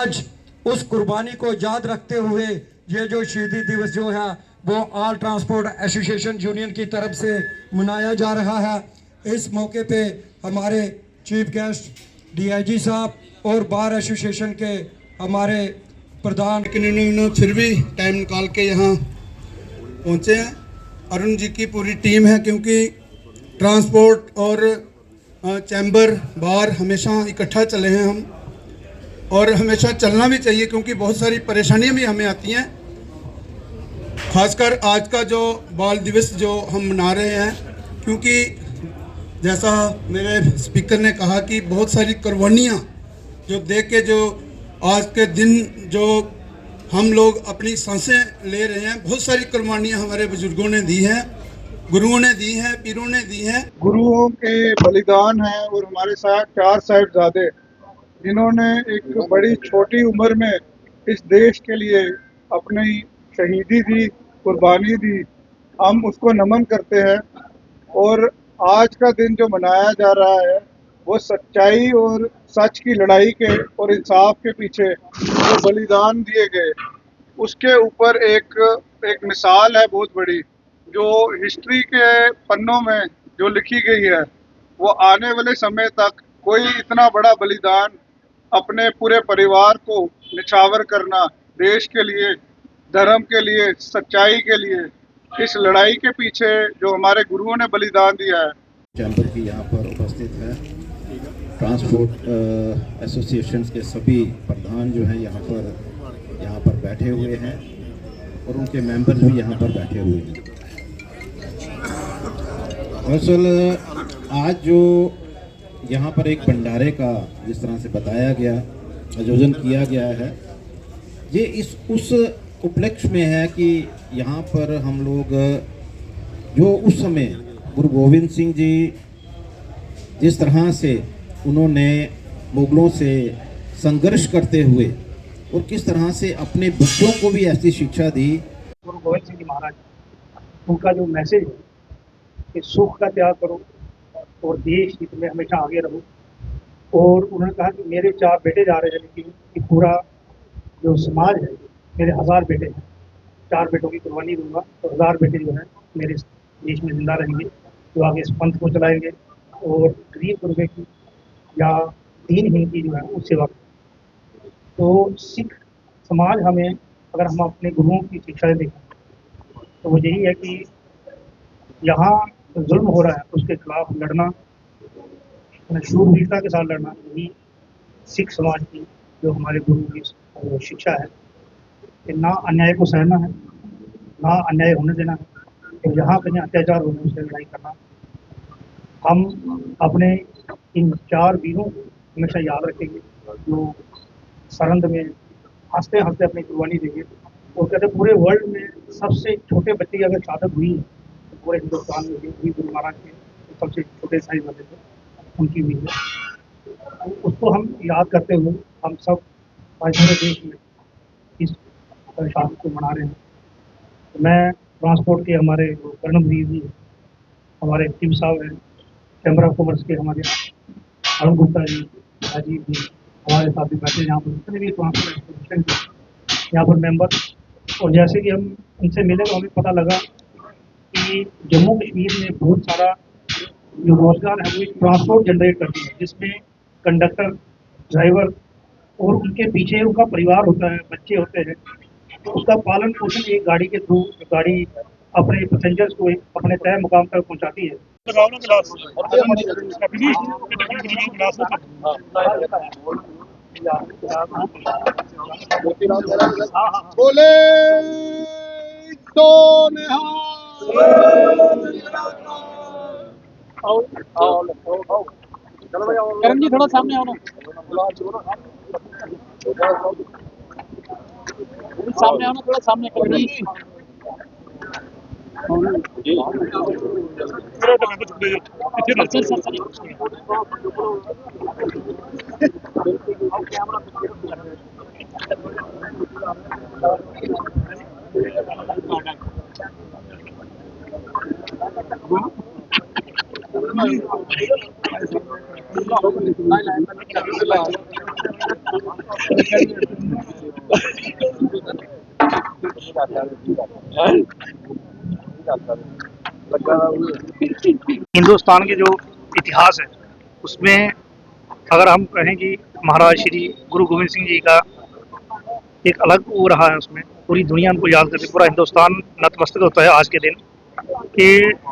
आज उस कुर्बानी को याद रखते हुए ये जो शहीदी दिवस जो है वो ऑल ट्रांसपोर्ट एसोसिएशन यूनियन की तरफ से मनाया जा रहा है। इस मौके पे हमारे चीफ गेस्ट डीआईजी साहब और बार एसोसिएशन के हमारे प्रधान फिर भी टाइम निकाल के यहाँ पहुँचे हैं। अरुण जी की पूरी टीम है, क्योंकि ट्रांसपोर्ट और चैम्बर बार हमेशा इकट्ठा चले हैं हम, और हमेशा चलना भी चाहिए, क्योंकि बहुत सारी परेशानियां भी हमें आती हैं। खासकर आज का जो बाल दिवस जो हम मना रहे हैं, क्योंकि जैसा मेरे स्पीकर ने कहा कि बहुत सारी कुर्बानियाँ जो देख के जो आज के दिन जो हम लोग अपनी सांसें ले रहे हैं, बहुत सारी कुर्बानियाँ हमारे बुजुर्गों ने दी हैं, गुरुओं ने दी हैं, पीरों ने दी हैं। गुरुओं के बलिदान हैं और हमारे साथ 4 साहिबजादे जिन्होंने एक बड़ी छोटी उम्र में इस देश के लिए अपनी शहीदी दी, कुर्बानी दी। हम उसको नमन करते हैं। और आज का दिन जो मनाया जा रहा है वो सच्चाई और सच की लड़ाई के और इंसाफ के पीछे जो बलिदान दिए गए उसके ऊपर एक मिसाल है बहुत बड़ी, जो हिस्ट्री के पन्नों में जो लिखी गई है। वो आने वाले समय तक कोई इतना बड़ा बलिदान अपने पूरे परिवार को निछावर करना, देश के लिए, धर्म के लिए, सच्चाई के लिए, इस लड़ाई के पीछे जो हमारे गुरुओं ने बलिदान दिया है। चैम्बर की यहाँ पर उपस्थित है, ट्रांसपोर्ट एसोसिएशन के सभी प्रधान जो हैं यहाँ पर बैठे हुए हैं, और उनके मेंबर्स भी यहाँ पर बैठे हुए हैं। दरअसल आज जो यहाँ पर एक भंडारे का जिस तरह से बताया गया, आयोजन किया गया है, ये उस उपलक्ष्य में है कि यहाँ पर हम लोग जो उस समय गुरु गोविंद सिंह जी जिस तरह से उन्होंने मुगलों से संघर्ष करते हुए और किस तरह से अपने बच्चों को भी ऐसी शिक्षा दी। गुरु गोविंद सिंह जी महाराज, उनका जो मैसेज है कि सुख का त्याग करो और देश हित में हमेशा आगे रहो। और उन्होंने कहा कि मेरे 4 बेटे जा रहे हैं, लेकिन कि पूरा जो समाज है, मेरे 1000 बेटे हैं, 4 बेटों की कुर्बानी दूंगा तो 1000 बेटे जो हैं मेरे देश में जिंदा रहेंगे, जो आगे इस पंथ को चलाएंगे और गरीब गुरबे की या दीनहीन की जो है वो सेवा करेंगे। तो सिख समाज हमें, अगर हम अपने गुरुओं की शिक्षाएं देखें तो वो यही है कि यहाँ जुल्म हो रहा है उसके खिलाफ लड़ना, शूरवीरता के साथ लड़ना, यही सिख समाज की जो हमारे गुरु की शिक्षा है कि ना अन्याय को सहना है, ना अन्याय होने देना है, और जहाँ कहीं अत्याचार होने उससे लड़ाई करना। हम अपने इन 4 वीरों को हमेशा याद रखेंगे जो सरहद में हंसते हंसते अपनी कुर्बानी देंगे। और कहते पूरे वर्ल्ड में सबसे छोटे बच्चे की अगर शहादत हुई है तो पूरे हिंदुस्तान में भी गुरु महाराज के सबसे छोटे साहिबजादे थे, उनकी हुई है। तो उसको हम याद करते हुए हम सब आज पूरे देश में इस शहादत को मना रहे हैं। तो मैं ट्रांसपोर्ट के हमारे कर्णवीर जी, हमारे टीम साहब हैं, चैम्बर ऑफ कॉमर्स के हमारे अरुण गुप्ता जी, राजीव जी, हमारे साथ भी बैठे यहाँ पर, जितने भी ट्रांसपोर्ट एसोसिएशन के यहाँ पर मेंबर। और जैसे कि हम उनसे मिले तो हमें पता लगा कि जम्मू कश्मीर में बहुत सारा जो रोजगार है वो एक ट्रांसपोर्ट जनरेट करती है, जिसमें कंडक्टर, ड्राइवर और उनके पीछे उनका परिवार होता है, बच्चे होते हैं। तो उसका पालन पोषण एक गाड़ी के थ्रू, गाड़ी अपने पैसेंजर्स को अपने तय मुकाम तक पहुंचाती है। बोले तो करण जी थोड़ा सामने आओ ना, सामने आओ ना, थोड़ा सामने करण जी। हिंदुस्तान के जो इतिहास है उसमें अगर हम कहें कि महाराज श्री गुरु गोविंद सिंह जी का एक अलग वो रहा है, उसमें पूरी दुनिया उनको याद करती, पूरा हिंदुस्तान नतमस्तक होता है आज के दिन कि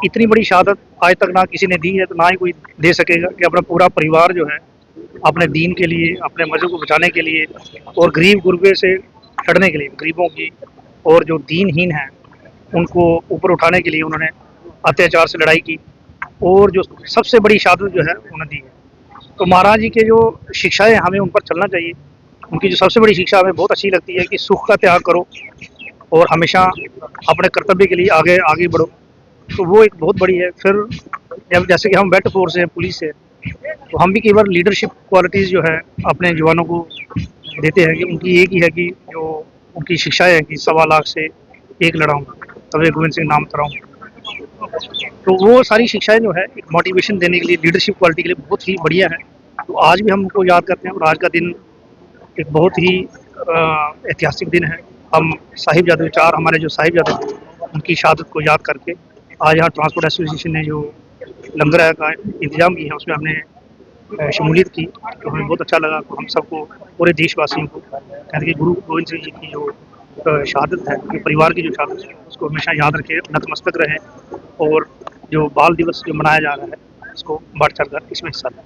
इतनी बड़ी शहादत आज तक ना किसी ने दी है, तो ना ही कोई दे सकेगा कि अपना पूरा परिवार जो है अपने दीन के लिए, अपने मज़हब को बचाने के लिए और गरीब गुरबे से लड़ने के लिए, गरीबों की और जो दीनहीन हैं उनको ऊपर उठाने के लिए उन्होंने अत्याचार से लड़ाई की और जो सबसे बड़ी शहादत जो है उन्होंने दी है। तो महाराज जी के जो शिक्षाएं हमें उन पर चलना चाहिए। उनकी जो सबसे बड़ी शिक्षा हमें बहुत अच्छी लगती है कि सुख का त्याग करो और हमेशा अपने कर्तव्य के लिए आगे आगे बढ़ो। तो वो एक बहुत बड़ी है। फिर जब जैसे कि हम वेट फोर्स है, पुलिस है, तो हम भी कई बार लीडरशिप क्वालिटीज़ जो है अपने जवानों को देते हैं कि उनकी एक ही है कि जो उनकी शिक्षाएं हैं कि 1.25 लाख से एक लड़ाऊँ, तब गोविंद सिंह नाम कराऊँ। तो वो सारी शिक्षाएं जो है एक मोटिवेशन देने के लिए, लीडरशिप क्वालिटी के लिए बहुत ही बढ़िया है। तो आज भी हम उनको याद करते हैं और आज का दिन एक बहुत ही ऐतिहासिक दिन है। हम साहिबजादे 4 हमारे जो साहिबजादे थे उनकी शहादत को याद करके आज यहाँ ट्रांसपोर्ट एसोसिएशन ने जो लंगर का इंतजाम किया है उसमें हमने शमूलियत की, तो हमें बहुत अच्छा लगा। तो हम सबको, पूरे देशवासियों को कहते कि गुरु गोविंद सिंह जी की जो शहादत है, जो परिवार की जो शहादत है उसको हमेशा याद रखें, नतमस्तक रहें और जो बाल दिवस जो मनाया जा रहा है उसको बढ़ चढ़ कर इसमें हिस्सा लें।